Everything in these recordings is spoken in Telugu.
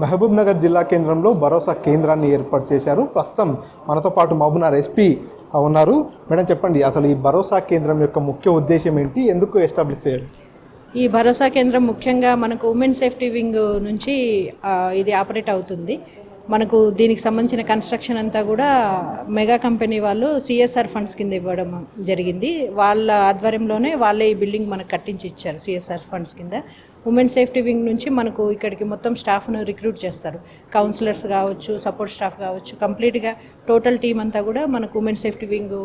మహబూబ్నగర్ జిల్లా కేంద్రంలో భరోసా కేంద్రాన్ని ఏర్పాటు చేశారు. ప్రస్తుతం మనతో పాటు మహబూబ్నగర్ ఎస్పీ ఉన్నారు. మేడం చెప్పండి, అసలు ఈ భరోసా కేంద్రం యొక్క ముఖ్య ఉద్దేశం ఏంటి, ఎందుకు ఎస్టాబ్లిష్ చేయాలి? ఈ భరోసా కేంద్రం ముఖ్యంగా మనకు ఉమెన్ సేఫ్టీ వింగ్ నుంచి ఇది ఆపరేట్ అవుతుంది. మనకు దీనికి సంబంధించిన కన్స్ట్రక్షన్ అంతా కూడా మెగా కంపెనీ వాళ్ళు సిఎస్ఆర్ ఫండ్స్ కింద ఇవ్వడం జరిగింది. వాళ్ళ ఆధ్వర్యంలోనే వాళ్ళే ఈ బిల్డింగ్ మనకు కట్టించి ఇచ్చారు సిఎస్ఆర్ ఫండ్స్ కింద. ఉమెన్ సేఫ్టీ వింగ్ నుంచి మనకు ఇక్కడికి మొత్తం స్టాఫ్ను రిక్రూట్ చేస్తారు. కౌన్సిలర్స్ కావచ్చు, సపోర్ట్ స్టాఫ్ కావచ్చు, కంప్లీట్గా టోటల్ టీం అంతా కూడా మనకు ఉమెన్ సేఫ్టీ వింగ్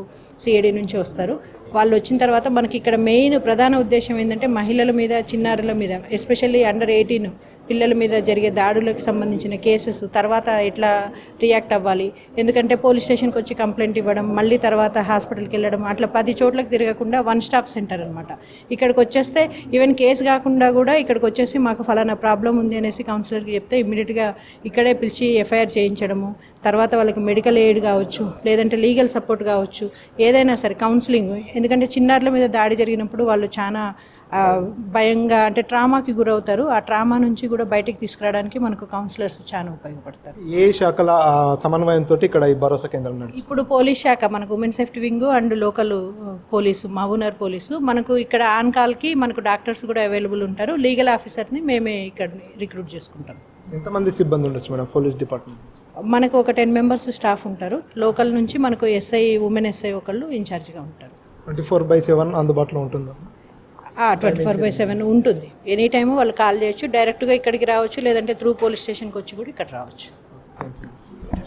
సిఐడి నుంచి వస్తారు. వాళ్ళు వచ్చిన తర్వాత మనకి ఇక్కడ మెయిన్ ప్రధాన ఉద్దేశం ఏంటంటే మహిళల మీద, చిన్నారుల మీద, ఎస్పెషల్లీ అండర్ 18 పిల్లల మీద జరిగే దాడులకు సంబంధించిన కేసెస్ తర్వాత ఎట్లా రియాక్ట్ అవ్వాలి. ఎందుకంటే పోలీస్ స్టేషన్కి వచ్చి కంప్లైంట్ ఇవ్వడం, మళ్ళీ తర్వాత హాస్పిటల్కి వెళ్ళడం, అట్లా 10 చోట్లకు తిరగకుండా వన్ స్టాప్ సెంటర్ అనమాట. ఇక్కడికి వచ్చేస్తే ఈవెన్ కేసు కాకుండా కూడా ఇక్కడికి వచ్చేసి మాకు ఫలానా ప్రాబ్లం ఉంది అనేసి కౌన్సిలర్కి చెప్తే ఇమ్మీడియట్గా ఇక్కడే పిలిచి ఎఫ్ఐఆర్ చేయించడము, తర్వాత వాళ్ళకి మెడికల్ ఎయిడ్ కావచ్చు, లేదంటే లీగల్ సపోర్ట్ కావచ్చు, ఏదైనా సరే కౌన్సిలింగ్. ఎందుకంటే చిన్నారుల మీద దాడి జరిగినప్పుడు వాళ్ళు చాలా భయంగా అంటే ట్రామాకి గురవుతారు. ఆ ట్రామా నుంచి కూడా బయటికి తీసుకురావడానికి మనకు కౌన్సిలర్స్ చాలా ఉపయోగపడతారు. ఏ శాఖల సమన్వయంతో ఇక్కడ ఈ భరోసా కేంద్రం నడుస్తుంది? ఇప్పుడు పోలీస్ శాఖ మనకు women safety wing and local police, Mahabubnagar police, మనకు ఇక్కడ ఆన్ కాల్కి మనకు డాక్టర్స్ కూడా అవైలబుల్ ఉంటారు. లీగల్ ఆఫీసర్ని మేమే ఇక్కడ రిక్రూట్ చేసుకుంటాం. ఎంతమంది సిబ్బంది ఉండొచ్చు మేడం పోలీస్ డిపార్ట్మెంట్? మనకు ఒక 10 మెంబర్స్ స్టాఫ్ ఉంటారు. లోకల్ నుంచి మనకు ఎస్ఐ, ఉమెన్ ఎస్ఐ ఒకళ్ళు ఇన్ఛార్జ్గా ఉంటారు. 24/7 అందుబాటులో ఉంటుందా? 24/7 ఉంటుంది. ఎనీ టైము వాళ్ళు కాల్ చేయొచ్చు, డైరెక్ట్గా ఇక్కడికి రావచ్చు, లేదంటే త్రూ పోలీస్ స్టేషన్కి వచ్చి కూడా ఇక్కడ రావచ్చు.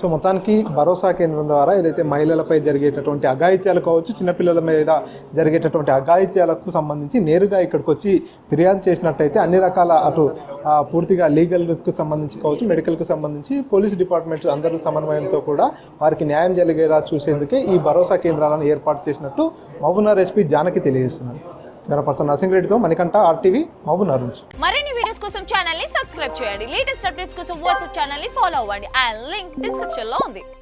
సో మొత్తానికి భరోసా కేంద్రం ద్వారా ఏదైతే మహిళలపై జరిగేటటువంటి అఘాయిత్యాలు కావచ్చు, చిన్నపిల్లల మీద జరిగేటటువంటి అఘాయిత్యాలకు సంబంధించి నేరుగా ఇక్కడికి వచ్చి ఫిర్యాదు చేసినట్టయితే అన్ని రకాల అటు పూర్తిగా లీగల్కు సంబంధించి కావచ్చు, మెడికల్కు సంబంధించి పోలీస్ డిపార్ట్మెంట్ అందరూ సమన్వయంతో కూడా వారికి న్యాయం జరిగేలా చూసేందుకే ఈ భరోసా కేంద్రాలను ఏర్పాటు చేసినట్టు మహబూబ్నగర్ ఎస్పీ జానకి తెలియజేస్తున్నారు. పర్సన్ నర్సింగ్ రెడ్డితో మణికంఠ, RTV, మహబూబ్నగర్ నుంచి. మరిన్ని వీడియోస్ కోసం ఛానల్ ని సబ్స్క్రైబ్ చేయండి. లేటెస్ట్ అప్డేట్స్ కోసం వాట్సాప్ ఛానల్ ని ఫాలో అవ్వండి. ఆ లింక్ డిస్క్రిప్షన్ లో ఉంది.